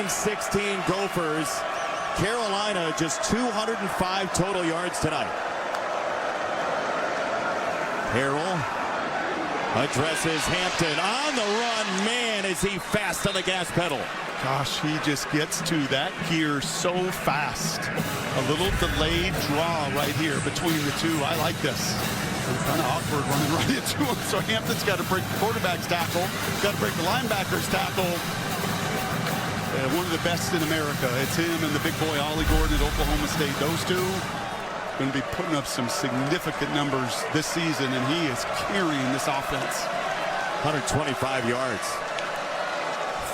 16 Gophers. Carolina just 205 total yards tonight. Harrell addresses Hampton on the run. Man, is he fast on the gas pedal. Gosh, he just gets to that gear so fast. A little delayed draw right here between the two. I like this. Kind of awkward running right into him. So Hampton's got to break the quarterback's tackle, got to break the linebacker's tackle. One of the best in America. It's him and the big boy Ollie Gordon at Oklahoma State. Those two going to be putting up some significant numbers this season, and he is carrying this offense. 125 yards.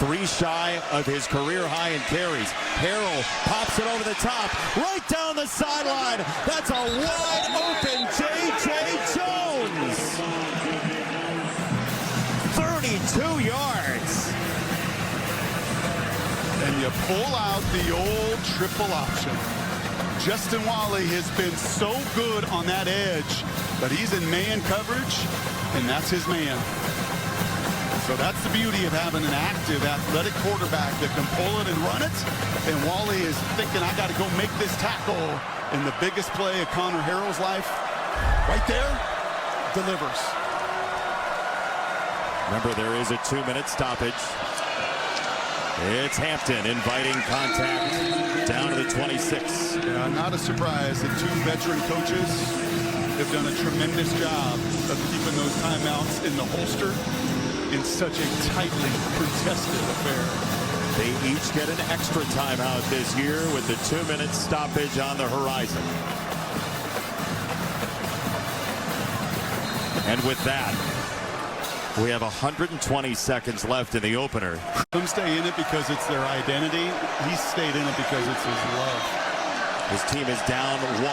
3 shy of his career high in carries. Harrell pops it over the top, right down the sideline. That's a wide open J.J. Jones. 32 yards. And you pull out the old triple option. Justin Walley has been so good on that edge, but he's in man coverage, and that's his man. So that's the beauty of having an active, athletic quarterback that can pull it and run it. And Walley is thinking, I got to go make this tackle. And the biggest play of Connor Harrell's life, right there, delivers. Remember, there is a 2-minute stoppage. It's Hampton inviting contact down to the 26. Yeah, not a surprise that 2 veteran coaches have done a tremendous job of keeping those timeouts in the holster in such a tightly contested affair. They each get an extra timeout this year with the 2-minute stoppage on the horizon. And with that, we have 120 seconds left in the opener. Some stay in it because it's their identity. He stayed in it because it's his love. His team is down 1.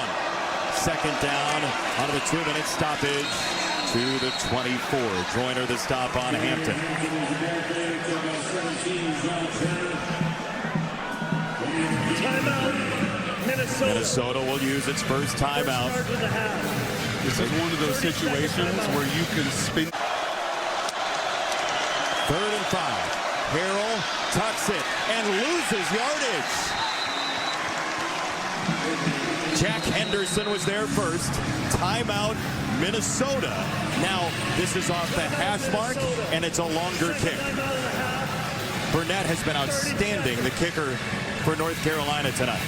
Second down out of the 2-minute stoppage to the 24. Joyner the stop on Hampton. Timeout, Minnesota will use its first timeout. This is one of those situations where you can spin. 3rd and 5. Harrell tucks it and loses yardage. Jack Henderson was there first. Timeout, Minnesota. Now, this is off the hash mark, and it's a longer kick. Burnett has been outstanding, the kicker for North Carolina tonight.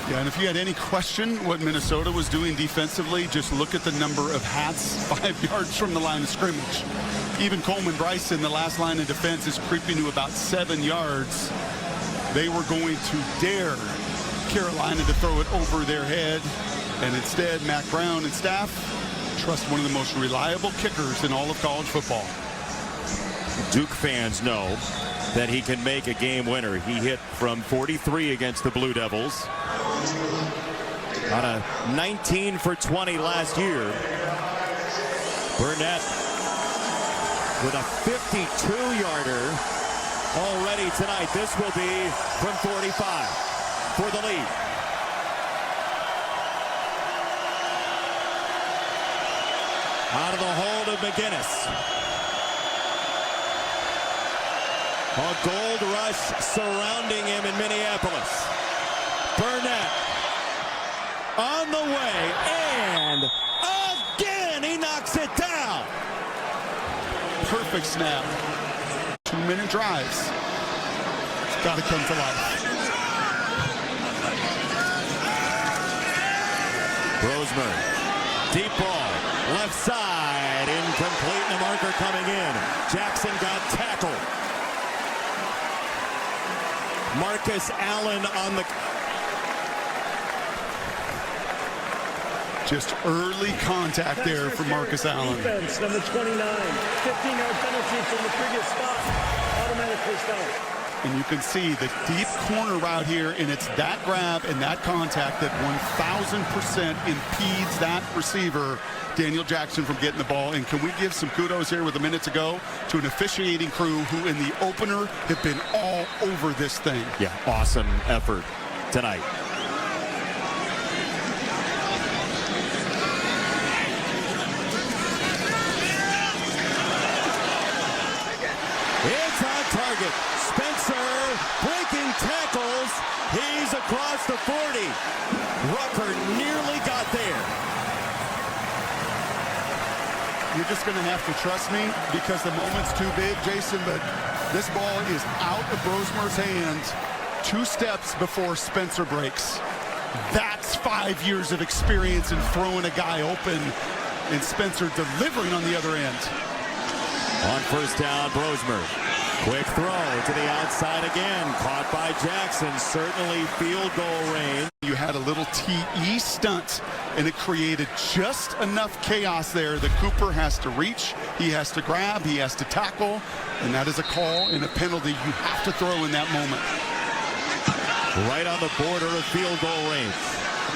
Yeah, and if you had any question what Minnesota was doing defensively, just look at the number of hats 5 yards from the line of scrimmage. Even Coleman Bryson, the last line of defense, is creeping to about 7 yards. They were going to dare Carolina to throw it over their head, and instead Mack Brown and staff trust one of the most reliable kickers in all of college football. Duke fans know that he can make a game winner. He hit from 43 against the Blue Devils on a 19 for 20 last year. Burnett with a 52-yarder already tonight. This will be from 45 for the lead. Out of the hold of McGinnis. A gold rush surrounding him in Minneapolis. Burnett on the way, and again he knocks it down. Perfect snap. 2-minute drives. It's got to come to life. Rosemary, deep ball, left side, incomplete, and the marker coming in. Jackson got tackled. Marcus Allen on the... Just early contact there for Marcus Allen. Defense, number 29. 15-yard penalty from the previous spot. Automatic first down. And you can see the deep corner route here, and it's that grab and that contact that 1,000% impedes that receiver, Daniel Jackson, from getting the ball. And can we give some kudos here with a minute to go to an officiating crew who in the opener have been all over this thing. Yeah, awesome effort tonight. It's on target. Spencer breaking He's across the 40. Rucker nearly got there. You're just going to have to trust me because the moment's too big, Jason, but this ball is out of Brosmer's hands 2 steps before Spencer breaks. That's 5 years of experience in throwing a guy open and Spencer delivering on the other end. On first down, Brosmer. Quick throw to the outside again. Caught by Jackson. Certainly field goal range. You had a little TE stunt, and it created just enough chaos there that Cooper has to reach, he has to grab, he has to tackle, and that is a call and a penalty you have to throw in that moment. Right on the border of field goal range.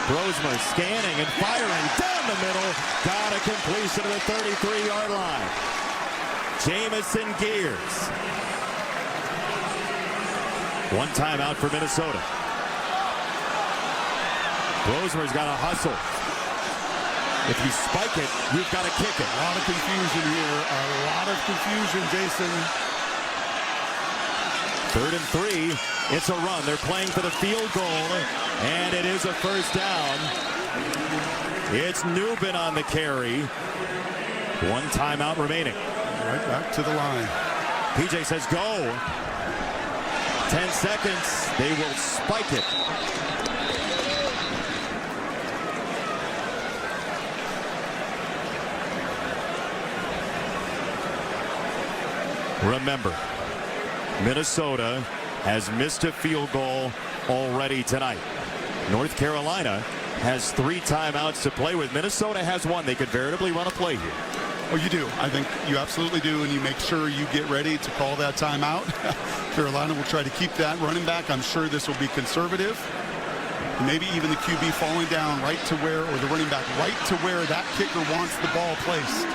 Brosmer scanning and firing down the middle. Got a completion to the 33-yard line. Jamison Gears. 1 timeout for Minnesota. Brosmer's got to hustle. If you spike it, you've got to kick it. A lot of confusion here. A lot of confusion, Jason. 3rd and 3. It's a run. They're playing for the field goal, and it is a first down. It's Nubin on the carry. 1 timeout remaining. Right back to the line. PJ says go. 10 seconds. They will spike it. Remember, Minnesota has missed a field goal already tonight. North Carolina has 3 timeouts to play with. Minnesota has 1. They could veritably run a play here. Oh, you do. I think you absolutely do, and you make sure you get ready to call that timeout. Carolina will try to keep that running back. I'm sure this will be conservative. Maybe even the QB falling down right to where, or the running back right to where that kicker wants the ball placed.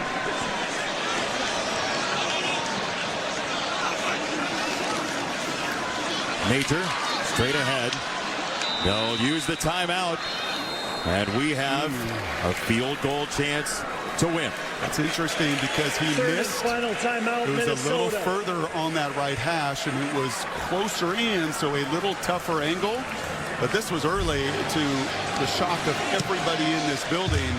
Major straight ahead. They'll use the timeout, and we have a field goal chance to win. That's interesting because he missed. Final timeout, it was Minnesota. a little further on that right hash, and it was closer in, so a little tougher angle. But this was early to the shock of everybody in this building.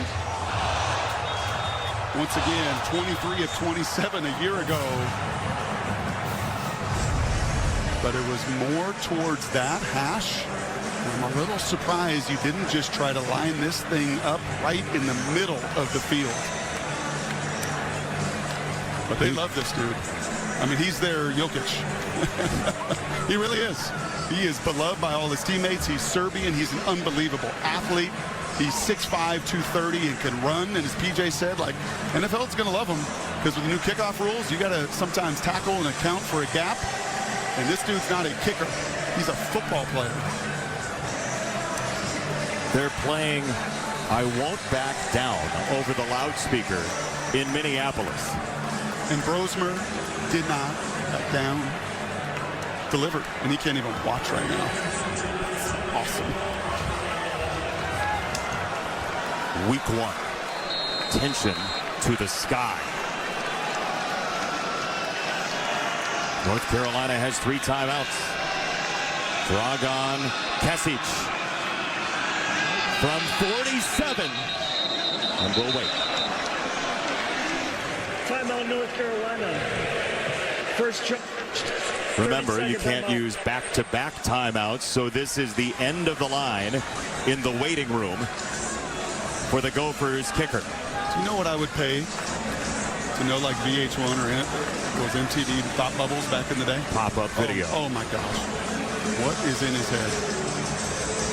Once again, 23 of 27 a year ago. But it was more towards that hash. I'm a little surprised you didn't just try to line this thing up right in the middle of the field. But they love this dude. I mean, he's their Jokic. He really is. He is beloved by all his teammates. He's Serbian. He's an unbelievable athlete. He's 6'5", 230, and can run. And as PJ said, like, NFL's going to love him because with the new kickoff rules, you got to sometimes tackle and account for a gap. And this dude's not a kicker. He's a football player. They're playing I Won't Back Down over the loudspeaker in Minneapolis. And Brosmer did not back down. Delivered. And he can't even watch right now. Awesome. Week 1. Tension to the sky. North Carolina has 3 timeouts. Dragan Kesic from 47. And we'll wait. Timeout, North Carolina. First charge. Remember, you can't use back-to-back timeouts, so this is the end of the line in the waiting room for the Gophers kicker. Do you know what I would pay to know, like VH1 or those MTV thought bubbles back in the day? Pop-up video. Oh my gosh. What is in his head?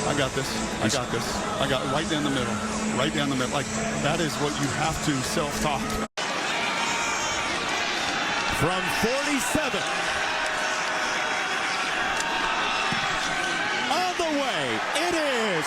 I got this. I got this. I got it right down the middle. Right down the middle. Like, that is what you have to self-talk. From 47. On the way, it is